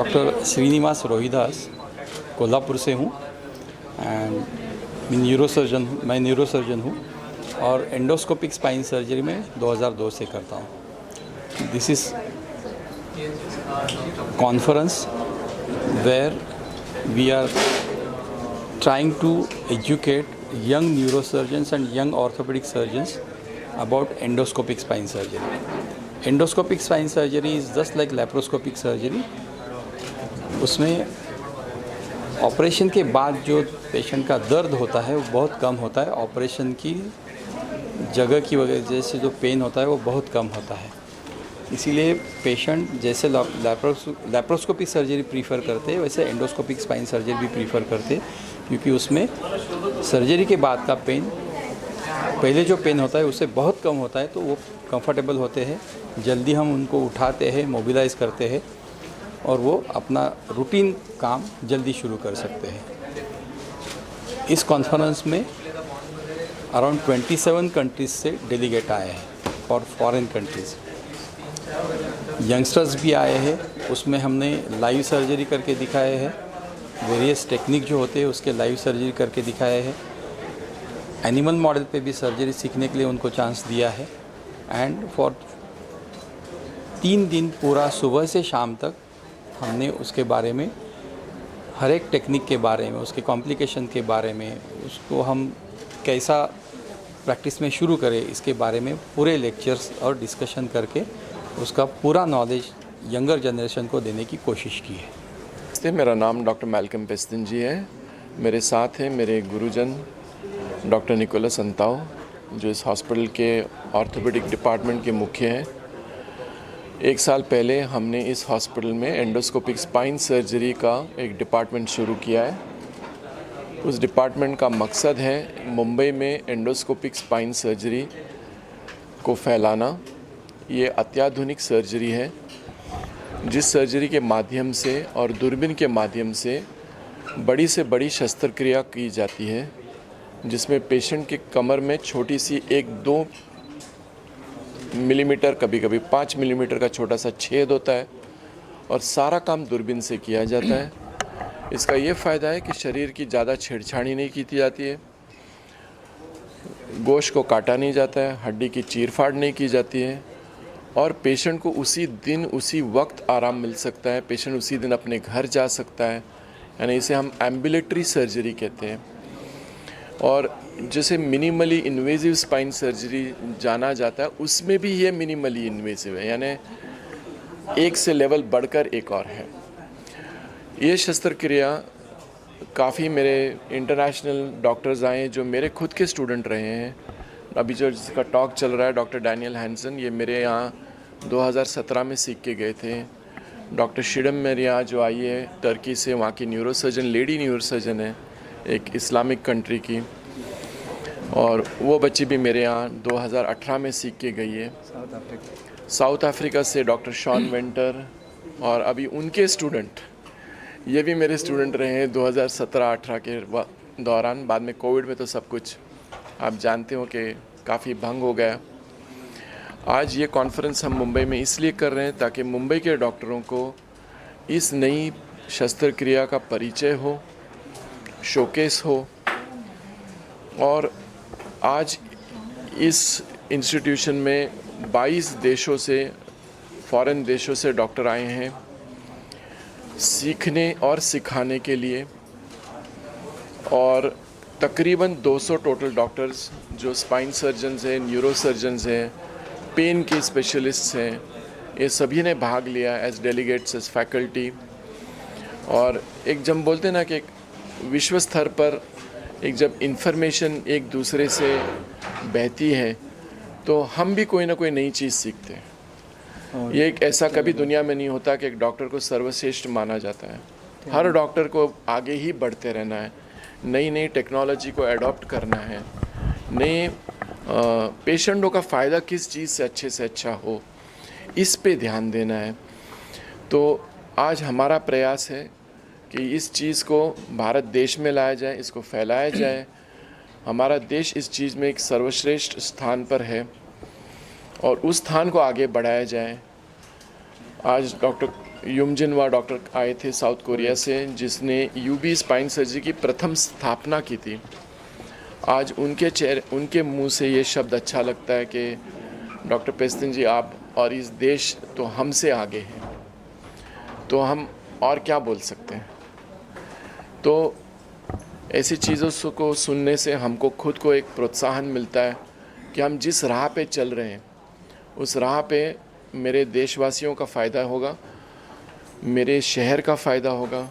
Doctor Srinivas Rohidas Kolhapur से हूँ and मैं न्यूरोसर्जन हूँ और एंडोस्कोपिक स्पाइन सर्जरी में 2002 से करता हूँ। This is conference where we are trying to educate young neurosurgeons and young orthopedic surgeons about endoscopic spine surgery. Endoscopic spine surgery is just like laparoscopic surgery. उसमें operation के बाद जो patient का दर्द होता है वो बहुत कम होता है। ऑपरेशन की जगह की वजह से जो पेन होता है वो बहुत कम होता है। इसीलिए पेशेंट जैसे लैप्रोस्कोपिक सर्जरी प्रीफर करते हैं वैसे एंडोस्कोपिक स्पाइन सर्जरी भी प्रीफर करते हैं, क्योंकि उसमें सर्जरी के बाद का पेन पहले जो पेन होता है उससे बहुत कम होता है, तो वो कंफर्टेबल होते हैं। जल्दी हम उनको उठाते हैं, मोबिलाइज़ करते हैं और वो अपना रूटीन काम जल्दी शुरू कर सकते हैं। इस कॉन्फ्रेंस में अराउंड 27 कंट्रीज़ से डेलीगेट आए हैं और फॉरेन कंट्रीज़। यंगस्टर्स भी आए हैं, उसमें हमने लाइव सर्जरी करके दिखाए हैं। वेरियस टेक्निक जो होते हैं उसके लाइव सर्जरी करके दिखाए हैं। एनिमल मॉडल पे भी सर्जरी सीखने के लिए उनको चांस दिया है। एंड फॉर 3 दिन पूरा सुबह से शाम तक हमने उसके बारे में, हर एक टेक्निक के बारे में, उसके कॉम्प्लिकेशन के बारे में, उसको हम कैसा प्रैक्टिस में शुरू करें, इसके बारे में पूरे लेक्चर्स और डिस्कशन करके उसका पूरा नॉलेज यंगर जनरेशन को देने की कोशिश की है। मेरा नाम डॉक्टर मैल्कम पेस्टन जी है। मेरे साथ हैं मेरे गुरुजन डॉक्टर निकोलस अंताओ, जो इस हॉस्पिटल के ऑर्थोपेडिक डिपार्टमेंट के मुख्य हैं। 1 साल पहले हमने इस हॉस्पिटल में एंडोस्कोपिक स्पाइन सर्जरी का एक डिपार्टमेंट शुरू किया है। उस डिपार्टमेंट का मकसद है मुंबई में एंडोस्कोपिक स्पाइन सर्जरी को फैलाना। ये अत्याधुनिक सर्जरी है जिस सर्जरी के माध्यम से और दूरबीन के माध्यम से बड़ी से बड़ी शस्त्रक्रिया की जाती है, जिसमें पेशेंट के कमर में छोटी सी 1-2 मिलीमीटर, कभी कभी 5 मिलीमीटर का छोटा सा छेद होता है और सारा काम दूरबीन से किया जाता है। इसका ये फ़ायदा है कि शरीर की ज़्यादा छेड़छाड़ी नहीं की जाती है, गोश्त को काटा नहीं जाता है, हड्डी की चीरफाड़ नहीं की जाती है और पेशेंट को उसी दिन उसी वक्त आराम मिल सकता है। पेशेंट उसी दिन अपने घर जा सकता है, यानी इसे हम एम्बुलेटरी सर्जरी कहते हैं। और जैसे मिनिमली इन्वेजिव स्पाइन सर्जरी जाना जाता है, उसमें भी ये मिनिमली इन्वेजिव है, यानी एक से लेवल बढ़कर एक और है। ये शस्त्रक्रिया काफ़ी मेरे इंटरनेशनल डॉक्टर्स आए जो मेरे खुद के स्टूडेंट रहे हैं। अभी जो जिसका टॉक चल रहा है डॉक्टर डैनियल हैंसन, ये मेरे यहाँ 2017 में सीख के गए थे। डॉक्टर शिडम मेरे यहाँ जो आई है टर्की से, वहाँ की न्यूरोसर्जन, लेडी न्यूरोसर्जन है एक इस्लामिक कंट्री की, और वो बच्ची भी मेरे यहाँ 2018 में सीख के गई है। साउथ अफ्रीका से डॉक्टर शॉन वेंटर, और अभी उनके स्टूडेंट ये भी मेरे स्टूडेंट रहे हैं 2017-18 के दौरान। बाद में कोविड में तो सब कुछ आप जानते हो कि काफ़ी भंग हो गया। आज ये कॉन्फ्रेंस हम मुंबई में इसलिए कर रहे हैं ताकि मुंबई के डॉक्टरों को इस नई शस्त्रक्रिया का परिचय हो, शोकेस हो। और आज इस इंस्टीट्यूशन में 22 देशों से, फॉरेन देशों से डॉक्टर आए हैं सीखने और सिखाने के लिए, और तकरीबन 200 टोटल डॉक्टर्स जो स्पाइन सर्जन्स हैं, न्यूरो सर्जन्स हैं, पेन के स्पेशलिस्ट्स हैं, ये सभी ने भाग लिया एज डेलीगेट्स, एज फैकल्टी। और एक जब बोलते हैं ना कि एक विश्व स्तर पर एक जब इन्फॉर्मेशन एक दूसरे से बहती है तो हम भी कोई ना कोई नई चीज़ सीखते हैं। ये एक ऐसा कभी दुनिया में नहीं होता कि एक डॉक्टर को सर्वश्रेष्ठ माना जाता है। हर डॉक्टर को आगे ही बढ़ते रहना है, नई नई टेक्नोलॉजी को अडॉप्ट करना है, नए पेशेंटों का फ़ायदा किस चीज़ से अच्छा हो, इस पे ध्यान देना है। तो आज हमारा प्रयास है कि इस चीज़ को भारत देश में लाया जाए, इसको फैलाया जाए। हमारा देश इस चीज़ में एक सर्वश्रेष्ठ स्थान पर है और उस स्थान को आगे बढ़ाया जाए। आज डॉक्टर युमजिनवा डॉक्टर आए थे साउथ कोरिया से, जिसने यूबी स्पाइन सर्जरी की प्रथम स्थापना की थी। आज उनके मुंह से ये शब्द अच्छा लगता है कि डॉक्टर पेस्तिन जी, आप और इस देश तो हमसे आगे हैं, तो हम और क्या बोल सकते हैं। तो ऐसी चीज़ों को सुनने से हमको खुद को एक प्रोत्साहन मिलता है कि हम जिस राह पे चल रहे हैं उस राह पे मेरे देशवासियों का फ़ायदा होगा, मेरे शहर का फ़ायदा होगा,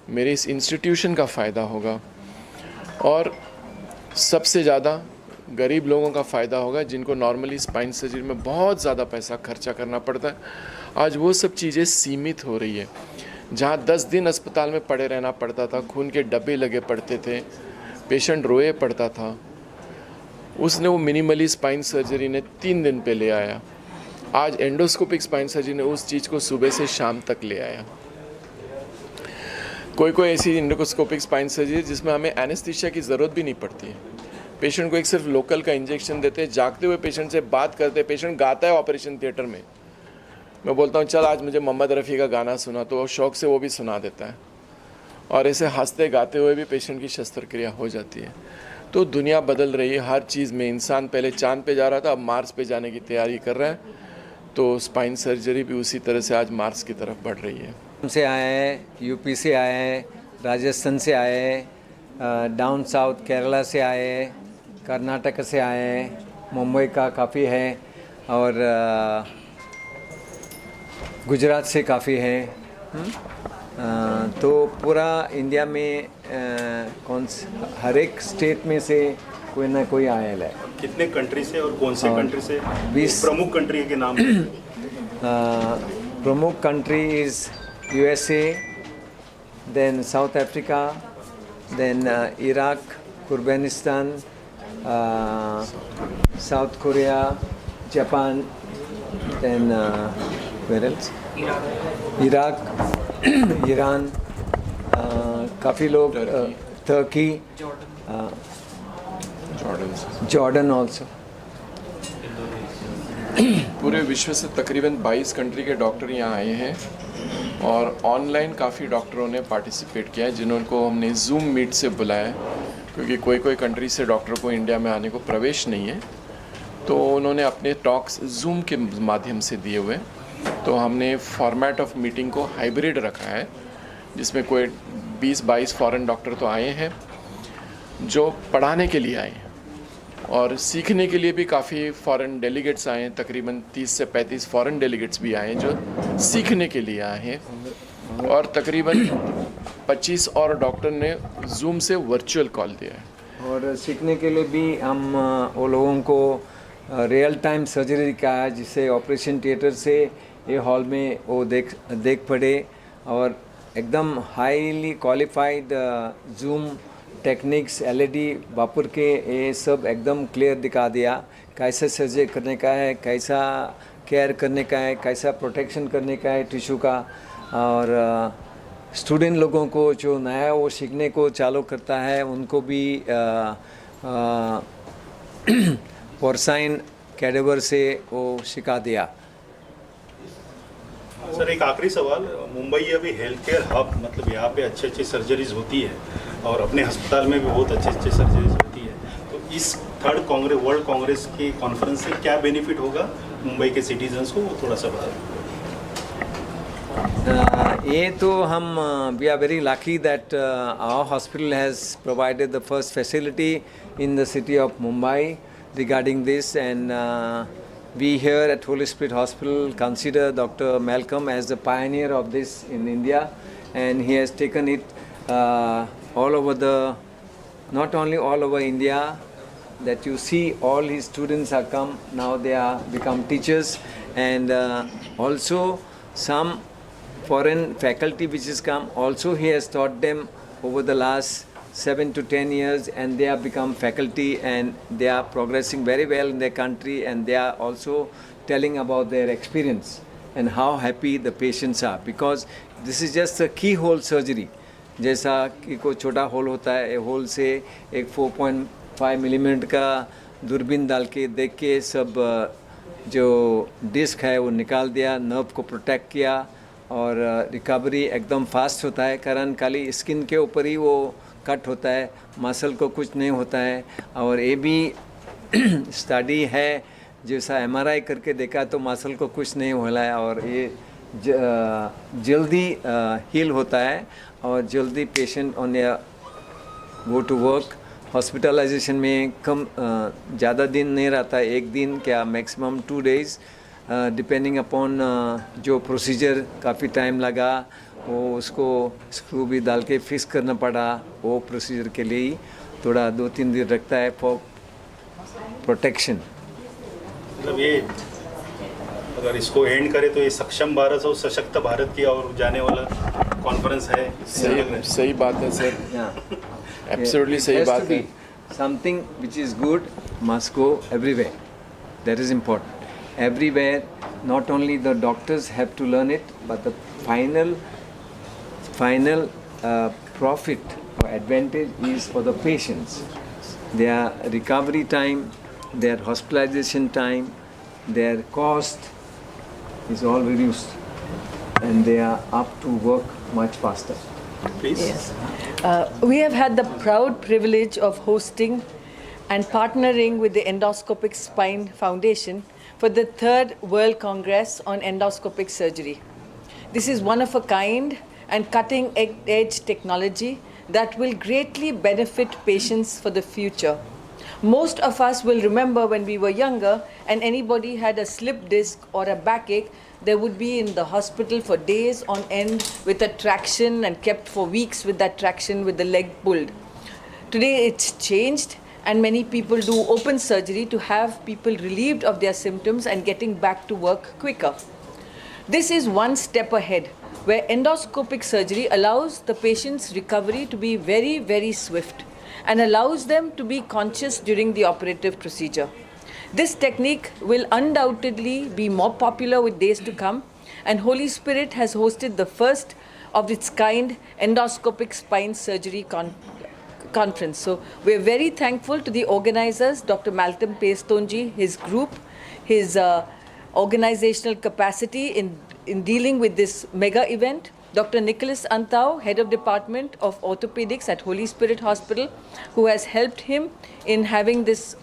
मेरे इस इंस्टीट्यूशन का फ़ायदा होगा, और सबसे ज़्यादा गरीब लोगों का फ़ायदा होगा जिनको नॉर्मली स्पाइन सर्जरी में बहुत ज़्यादा पैसा खर्चा करना पड़ता है। आज वो सब चीज़ें सीमित हो रही है। जहाँ 10 दिन अस्पताल में पड़े रहना पड़ता था, खून के डब्बे लगे पड़ते थे, पेशेंट रोए पड़ता था, उसने वो मिनिमली स्पाइन सर्जरी ने 3 दिन पे ले आया। आज एंडोस्कोपिक स्पाइन सर्जरी ने उस चीज़ को सुबह से शाम तक ले आया। कोई ऐसी एंडोस्कोपिक स्पाइन सर्जरी जिसमें हमें एनेस्थीसिया की ज़रूरत भी नहीं पड़ती है। पेशेंट को एक सिर्फ लोकल का इंजेक्शन देते, जागते हुए पेशेंट से बात करते, पेशेंट गाता है ऑपरेशन थिएटर में, मैं बोलता हूँ चल आज मुझे मोहम्मद रफ़ी का गाना सुना, तो वो शौक़ से वो भी सुना देता है, और ऐसे हंसते गाते हुए भी पेशेंट की शस्त्रक्रिया हो जाती है। तो दुनिया बदल रही है हर चीज़ में। इंसान पहले चांद पे जा रहा था, अब मार्स पे जाने की तैयारी कर रहा है, तो स्पाइन सर्जरी भी उसी तरह से आज मार्स की तरफ बढ़ रही है। से आए हैं, यूपी से आए हैं, राजस्थान से आए हैं, डाउन साउथ केरला से आए हैं, कर्नाटक से आए हैं, मुंबई का काफ़ी है, और गुजरात से काफ़ी है। तो पूरा इंडिया में हर एक स्टेट में से कोई ना कोई आयल है। कितने कंट्री से और कौन से कंट्री से? 20 प्रमुख कंट्री के नाम। प्रमुख country is USA, then South Africa, then Iraq, Turkmenistan, South Korea, Japan, then where else? Iraq, Iran, काफ़ी लोग, Turkey, Jordan also. पूरे विश्व से तकरीबन 22 कंट्री के डॉक्टर यहाँ आए हैं, और ऑनलाइन काफ़ी डॉक्टरों ने पार्टिसिपेट किया है, जिनको हमने जूम मीट से बुलाया है, क्योंकि कोई कंट्री से डॉक्टर को इंडिया में आने को प्रवेश नहीं है, तो उन्होंने अपने टॉक्स जूम के माध्यम से दिए हुए। तो हमने फॉर्मेट ऑफ मीटिंग को हाइब्रिड रखा है, जिसमें कोई 20-22 फॉरेन डॉक्टर तो आए हैं जो पढ़ाने के लिए आए हैं, और सीखने के लिए भी काफ़ी फॉरेन डेलीगेट्स आए हैं। तकरीबन 30 से 35 फॉरेन डेलीगेट्स भी आए हैं जो सीखने के लिए आए हैं, और तकरीबन 25 और डॉक्टर ने जूम से वर्चुअल कॉल दिया है। और सीखने के लिए भी हम वो लोगों को रियल टाइम सर्जरी दिखाया, जिससे ऑपरेशन थिएटर से ये हॉल में वो देख पड़े, और एकदम highly qualified zoom techniques LED वापर के ये सब एकदम क्लियर दिखा दिया, कैसे सर्जरी करने का है, कैसा केयर करने का है, कैसा प्रोटेक्शन करने का है टिश्यू का। और स्टूडेंट लोगों को जो नया वो सीखने को चालू करता है उनको भी पोर्साइन कैडेवर से वो सिखा दिया। सर एक आखिरी सवाल, मुंबई अभी हेल्थ केयर हब, मतलब यहाँ पे अच्छी सर्जरीज होती है, और अपने अस्पताल में भी बहुत अच्छी सर्जरीज होती है, तो इस थर्ड कांग्रेस वर्ल्ड कांग्रेस की कॉन्फ्रेंस से क्या बेनिफिट होगा मुंबई के सिटीजन्स को, वो थोड़ा सा बता दें। ये तो हम we are very lucky that our hospital has provided the first facility in the city of Mumbai regarding this, and we here at Holy Spirit Hospital consider Dr. Malcolm as the pioneer of this in India, and he has taken it all over not only all over India, that you see all his students are come, now they are become teachers, and also some foreign faculty which has come, also he has taught them over the last 7 to 10 years, and they have become faculty, and they are progressing very well in their country, and they are also telling about their experience and how happy the patients are, because this is just a keyhole surgery. जैसा कि कोई छोटा whole होता है, whole से एक 4.5 millimetre का दूरबीन डाल के देख के सब जो डिस्क है वो निकाल दिया, नर्व को प्रोटेक्ट किया, और रिकवरी एकदम फास्ट होता है, कारण खाली स्किन के ऊपर ही वो कट होता है, मसल को कुछ नहीं होता है। और ये भी स्टडी है, जैसा एमआरआई करके देखा तो मसल को कुछ नहीं हो रहा है और ये जल्दी हील होता है और जल्दी patient on go to work. Hospitalisation में कम ज़्यादा दिन नहीं रहता, एक दिन क्या मैक्सिमम 2 days, डिपेंडिंग अपॉन जो प्रोसीजर काफ़ी टाइम लगा, वो उसको स्क्रू भी डाल के फिक्स करना पड़ा, वो प्रोसीजर के लिए ही थोड़ा 2-3 दिन रखता है फॉर प्रोटेक्शन। मतलब ये अगर इसको एंड करे तो ये सक्षम भारत और सशक्त भारत की और जाने वाला कॉन्फ्रेंस है। सही बात है सर, एब्सोल्युटली सही बात है। Something which is good must go everywhere, that is important. Everywhere, not only the doctors have to learn it, but the final profit or advantage is for the patients. Their recovery time, their hospitalization time, their cost is all reduced, and they are up to work much faster. Please. Yes. We have had the proud privilege of hosting and partnering with the Endoscopic Spine Foundation for the 3rd World Congress on Endoscopic Surgery. This is one of a kind and cutting edge technology that will greatly benefit patients for the future. Most of us will remember when we were younger and anybody had a slip disc or a backache, they would be in the hospital for days on end with a traction and kept for weeks with that traction with the leg pulled. Today it's changed, and many people do open surgery to have people relieved of their symptoms and getting back to work quicker. This is one step ahead, where endoscopic surgery allows the patient's recovery to be very, very swift and allows them to be conscious during the operative procedure. This technique will undoubtedly be more popular with days to come, and Holy Spirit has hosted the first of its kind endoscopic spine surgery conference. So we're very thankful to the organizers, Dr. Malcolm Pestonji, his group, his organizational capacity in dealing with this mega event. Dr. Nicholas Antau, Head of Department of Orthopedics at Holy Spirit Hospital, who has helped him in having this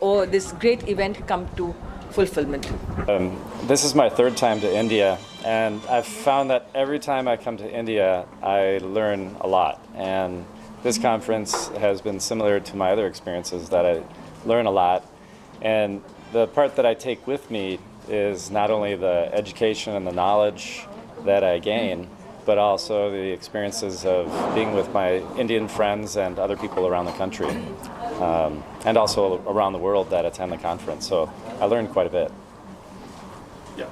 great event come to fulfillment. This is my 3rd time to India, and I've found that every time I come to India, I learn a lot. And this conference has been similar to my other experiences, that I learn a lot. And the part that I take with me is not only the education and the knowledge that I gain, but also the experiences of being with my Indian friends and other people around the country, and also around the world that attend the conference. So I learned quite a bit. Yeah.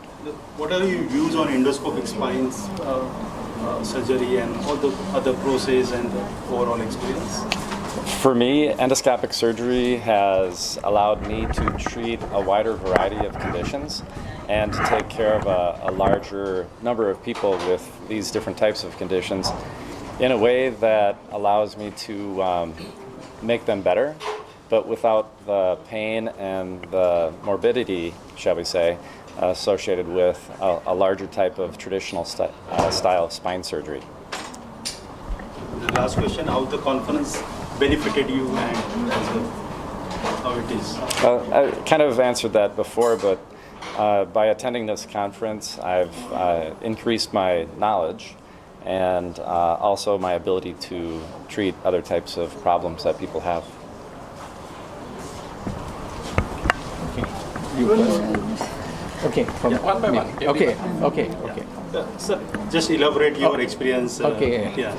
What are your views on endoscopic spines surgery and all the other process and the overall experience? For me, endoscopic surgery has allowed me to treat a wider variety of conditions and to take care of a larger number of people with these different types of conditions in a way that allows me to make them better, but without the pain and the morbidity, shall we say, associated with a larger type of traditional style spine surgery. The last question, how the conference benefited you and as well, how it is? I kind of answered that before, but by attending this conference, I've increased my knowledge and also my ability to treat other types of problems that people have. Okay, one by one. Okay. Sir, just elaborate your experience. Okay. Yeah.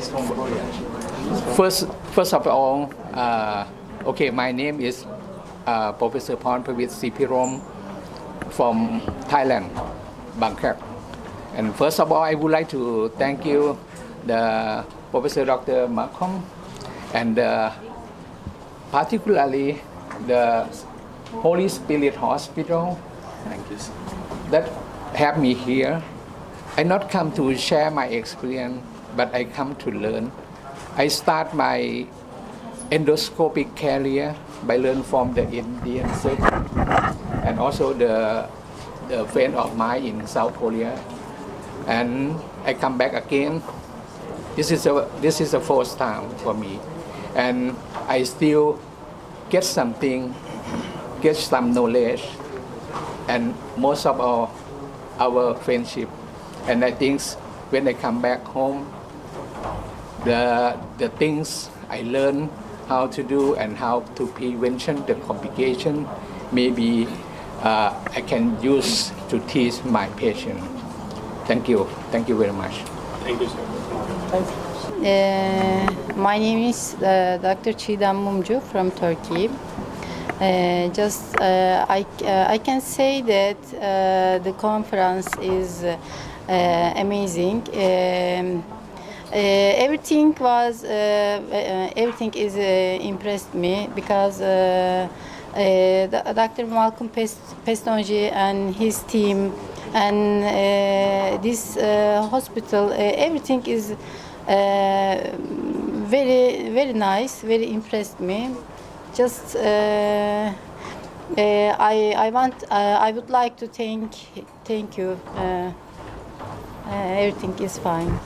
First of all, my name is Professor Pornpavit Sipirom from Thailand, Bangkok. And first of all, I would like to thank you, the Professor Dr. Malcolm, and particularly the Holy Spirit Hospital. Thank you, sir. That have me here. I not come to share my experience, but I come to learn. I start my endoscopic career by learn from the Indian surgeon and also the friend of mine in South Korea. and I come back again. This is the first time for me, and I still get something, get some knowledge, and most of all, our friendship. And I think when I come back home, the things I learn how to do and how to prevention the complication, maybe I can use to teach my patient. Thank you very much. Thank you, sir. My name is Dr. Çiğdem Mumcu from Turkey. I can say that the conference is amazing. Everything is impressed me because Dr. Malcolm Pestonji and his team and this hospital, everything is very nice, very impressed me. Just I would like to thank you. Everything is fine.